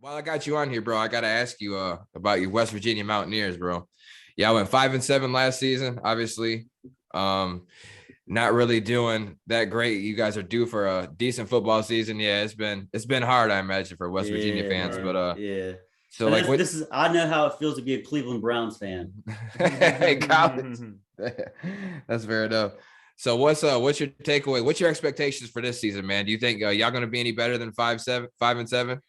While I got you on here, bro, I got to ask you about your West Virginia Mountaineers, bro. Yeah, I went 5-7 last season, obviously. Not really doing that great. You guys are due for a decent football season. Yeah, it's been hard, I imagine, for West Virginia fans. Man. But Yeah. so like this is I know how it feels to be a Cleveland Browns fan. college. That's fair enough. So what's your takeaway? What's your expectations for this season, man? Do you think y'all going to be any better than 5-7?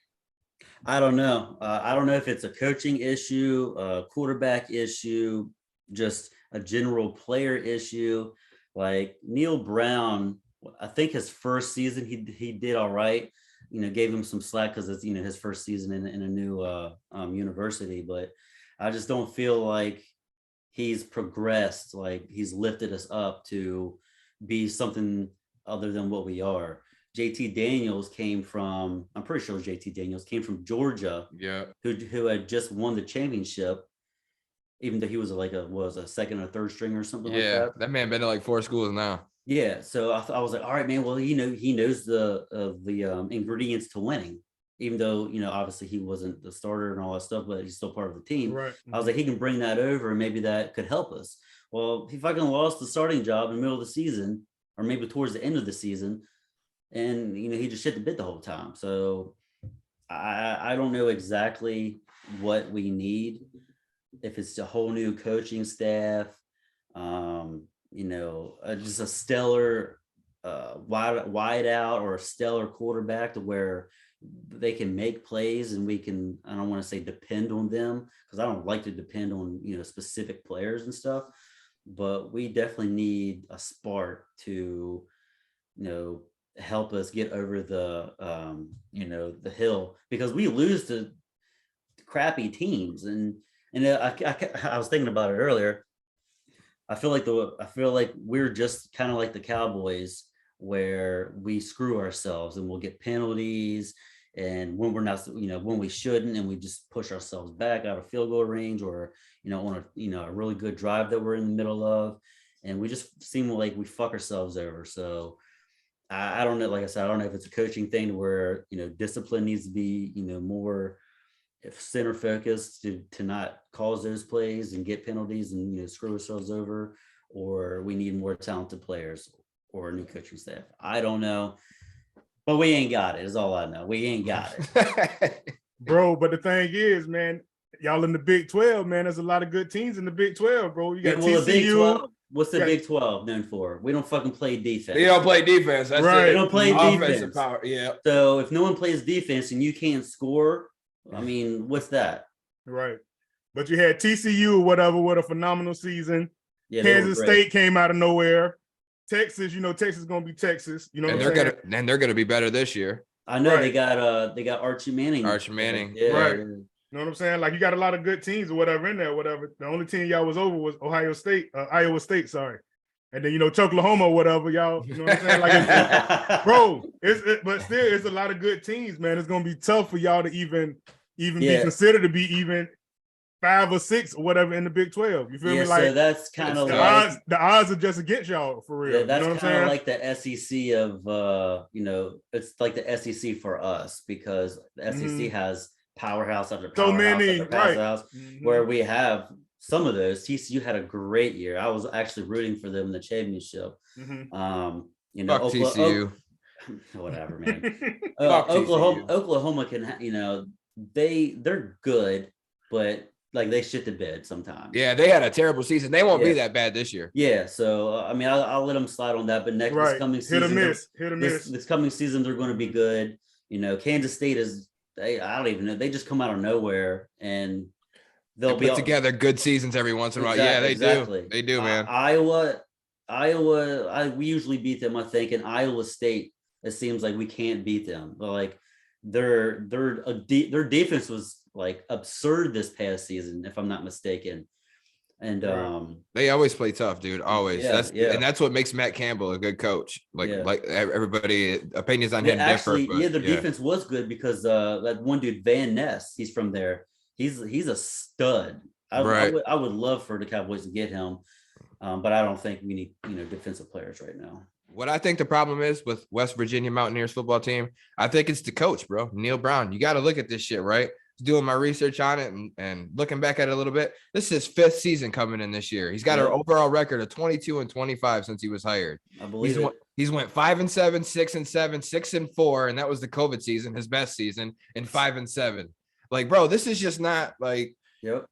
I don't know. I don't know if it's a coaching issue, a quarterback issue, just a general player issue. Like Neil Brown, I think his first season he did all right. Gave him some slack because it's his first season in a new university. But I just don't feel like he's progressed. Like he's lifted us up to be something other than what we are. JT Daniels came from, I'm pretty sure JT Daniels came from Georgia, who had just won the championship, even though he was a second or third string or something like that. That man been to like 4 schools now. Yeah, so I was like, all right, man. Well, he knows the ingredients to winning, even though obviously he wasn't the starter and all that stuff, but he's still part of the team. Right. I was like, he can bring that over, and maybe that could help us. Well, he fucking lost the starting job in the middle of the season, or maybe towards the end of the season. And he just shit the bed the whole time. So I don't know exactly what we need. If it's a whole new coaching staff, just a stellar wide out or a stellar quarterback to where they can make plays and we can. I don't want to say depend on them because I don't like to depend on specific players and stuff. But we definitely need a spark to help us get over the the hill, because we lose to crappy teams. And I was thinking about it earlier. I feel like we're just kind of like the Cowboys, where we screw ourselves and we'll get penalties, and when we're not, when we shouldn't, and we just push ourselves back out of field goal range, or on a really good drive that we're in the middle of, and we just seem like we fuck ourselves over. So I don't know. Like I said, I don't know if it's a coaching thing where discipline needs to be more center focused to not cause those plays and get penalties and screw ourselves over, or we need more talented players or a new coaching staff. I don't know, but we ain't got it. Is all I know. We ain't got it, bro. But the thing is, man, y'all in the Big 12, man. There's a lot of good teams in the Big 12, bro. You got TCU. What's the Big 12 known for? We don't fucking play defense. They don't play defense. That's right. They don't play defense. Power. Yeah. So if no one plays defense and you can't score, I mean, what's that? Right. But you had TCU or whatever with a phenomenal season. Yeah, Kansas State came out of nowhere. Texas, Texas is gonna be Texas. And they're gonna be better this year. I know they got Archie Manning. Yeah. Right. You know what I'm saying? Like, you got a lot of good teams or whatever in there, whatever. The only team y'all was over was Iowa State, sorry. And then, Oklahoma or whatever, y'all, you know what I'm saying? Like, bro, but still, it's a lot of good teams, man. It's going to be tough for y'all to even be considered to be even 5 or 6 or whatever in the Big 12. You feel me? Like, so that's kind of the odds are just against y'all, for real. Yeah, that's you know kind of like the SEC of, it's like the SEC for us, because the SEC has powerhouse after powerhouse after powerhouse, where we have some of those. TCU had a great year. I was actually rooting for them in the championship. TCU. Whatever, man. Oklahoma can, they're good, but like they shit the bed sometimes. Yeah, they had a terrible season. They won't be that bad this year. Yeah, so I mean, I'll let them slide on that. But this coming season, hit or miss. This coming season, they're going to be good. Kansas State is. I don't even know. They just come out of nowhere, and they'll put together good seasons every once in a while. Yeah, they do. They do, man. Iowa. We usually beat them, I think. And Iowa State, it seems like we can't beat them. But like their defense was like absurd this past season, if I'm not mistaken. And they always play tough, dude. Always. And that's what makes Matt Campbell a good coach. Like everybody, opinions on him differ. But, the defense was good because that one dude, Van Ness, he's from there. He's a stud. I would love for the Cowboys to get him, but I don't think we need defensive players right now. What I think the problem is with West Virginia Mountaineers football team, I think it's the coach, bro. Neil Brown. You got to look at this shit, right? Doing my research on it and looking back at it a little bit. This is his 5th season coming in this year. He's got an overall record of 22-25 since he was hired. I believe he's went 5-7, 6-7, 6-4, and that was the COVID season, his best season, and 5-7. Like, bro, this is just not like. Yep.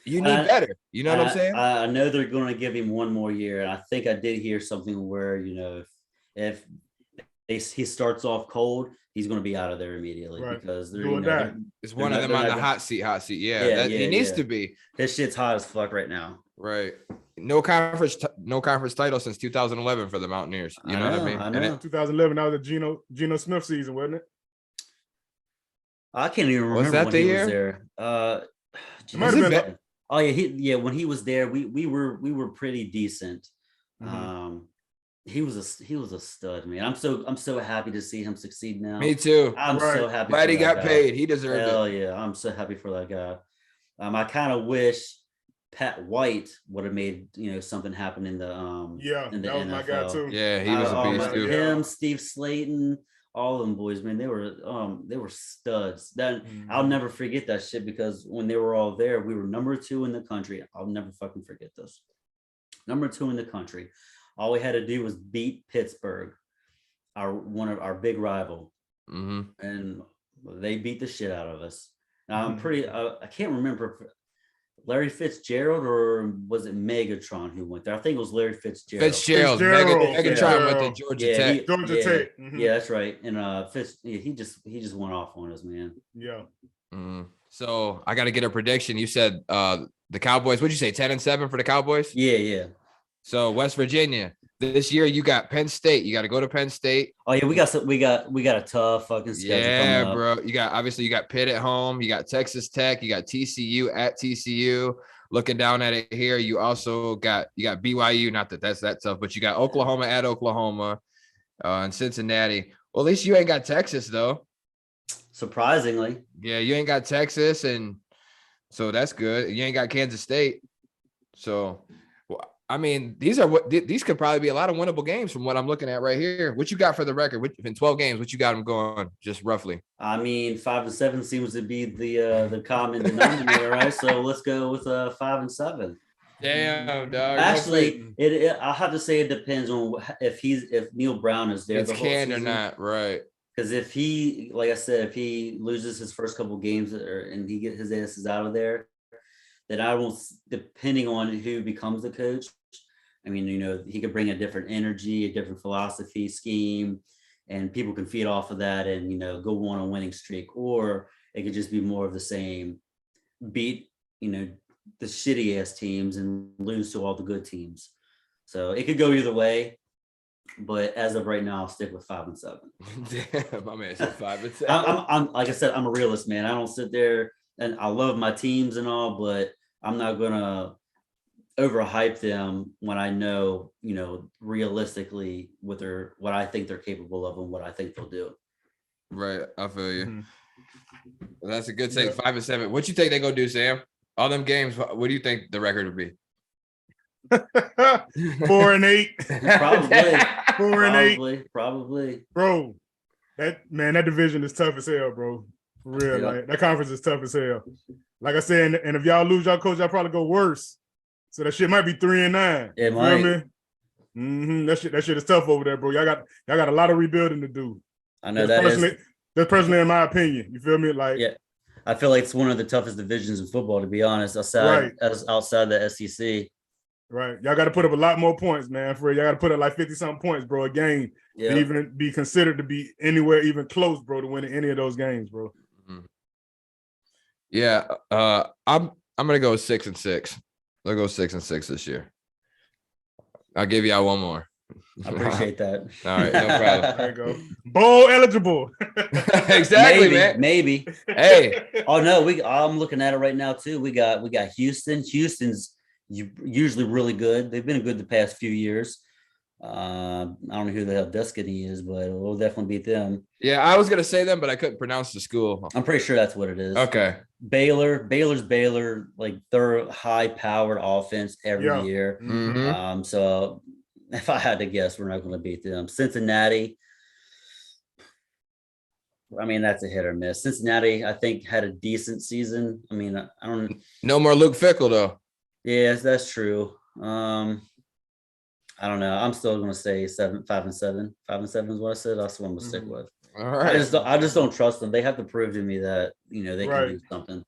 You need better. You know what I'm saying? I know they're going to give him one more year, and I think I did hear something where if he starts off cold, he's going to be out of there immediately because they're it's one of them on the hot seat. Yeah, he needs to be. His shit's hot as fuck right now. Right. No conference title since 2011 for the Mountaineers. You know what I mean? I know. 2011, that was the Geno Smith season, wasn't it? I can't even remember when he was there. It might have been. Oh yeah, when he was there, we were pretty decent. Mm-hmm. He was a stud, man. I'm so happy to see him succeed now. Me too. I'm so happy. Glad he got paid. He deserved it. Hell yeah, I'm so happy for that guy. I kind of wish Pat White would have made something happen in the in the that was NFL. my guy too. Yeah, he was a beast too. Him, Steve Slayton, all of them boys, man, they were studs. I'll never forget that shit because when they were all there, we were number 2 in the country. I'll never fucking forget this. Number 2 in the country. All we had to do was beat Pittsburgh, one of our big rival, and they beat the shit out of us. Now I'm pretty. I can't remember. Larry Fitzgerald or was it Megatron who went there? I think it was Larry Fitzgerald. Megatron went to Georgia Tech. Georgia Tech. Yeah, that's right. And he just went off on us, man. Yeah. So I got to get a prediction. You said the Cowboys. What'd you say? 10-7 for the Cowboys? Yeah. So West Virginia. This year you got Penn State. You got to go to Penn State. Oh yeah, we got a tough fucking schedule. Yeah, bro. You got Pitt at home. You got Texas Tech. You got TCU at TCU. Looking down at it here, you also got BYU. Not that that's that tough, but you got Oklahoma at Oklahoma, and Cincinnati. Well, at least you ain't got Texas though. Surprisingly. Yeah, you ain't got Texas, and so that's good. You ain't got Kansas State. So. I mean, these could probably be a lot of winnable games from what I'm looking at right here. What you got for the record? In 12 games, what you got them going, just roughly? I mean, 5-7 seems to be the common denominator, right? So let's go with 5-7. Damn, dog. Actually, I have to say it depends on if Neil Brown is there. It's canned or not, right? Because if he, like I said, if he loses his first couple games and he gets his asses out of there, then I will, depending on who becomes the coach. I mean, he could bring a different energy, a different philosophy, scheme, and people can feed off of that and, go on a winning streak. Or it could just be more of the same, beat, the shitty ass teams and lose to all the good teams. So it could go either way. But as of right now, I'll stick with 5-7. Damn, my man said 5-7. I'm like I said, I'm a realist, man. I don't sit there and I love my teams and all, but I'm not gonna overhype them when I know, realistically what I think they're capable of and what I think they'll do. Right, I feel you. Well, that's a good take. 5-7. What you think they gonna do, Sam? All them games. What do you think the record would be? 4-8. Probably. 4-8. Probably. Bro, that division is tough as hell, bro. For real, like that conference is tough as hell. Like I said, and if y'all lose y'all coach, y'all probably go worse. So that shit might be 3-9. It might. That shit is tough over there, bro. Y'all got a lot of rebuilding to do. I know that's personally in my opinion. You feel me? Like, yeah, I feel like it's one of the toughest divisions in football, to be honest. Outside the SEC. Right. Y'all got to put up a lot more points, man. For y'all got to put up like 50-something points, bro, a game. Yeah. To even be considered to be anywhere even close, bro, to winning any of those games, bro. Yeah. I'm gonna go 6-6. I'll go 6-6 this year. I'll give y'all one more. I appreciate that. All right, no problem. There you go. Bowl eligible. Exactly, man. Maybe. Hey. Oh no, I'm looking at it right now too. We got Houston. Houston's usually really good. They've been good the past few years. I don't know who the hell Duscany is, but we'll definitely beat them. Yeah, I was gonna say them, but I couldn't pronounce the school. I'm pretty sure that's what it is. Okay. Baylor's Baylor, like they're high-powered offense every year. Mm-hmm. So If I had to guess, we're not going to beat them. Cincinnati, I mean, that's a hit or miss. Cincinnati, I think, had a decent season. I mean, I don't. No more Luke Fickle though. Yes, that's true. I don't know. I'm still going to say 5-7. 5-7 is what I said. That's what I'm going to stick with. All I right. just don't trust them. They have to prove to me that they can Right. do something.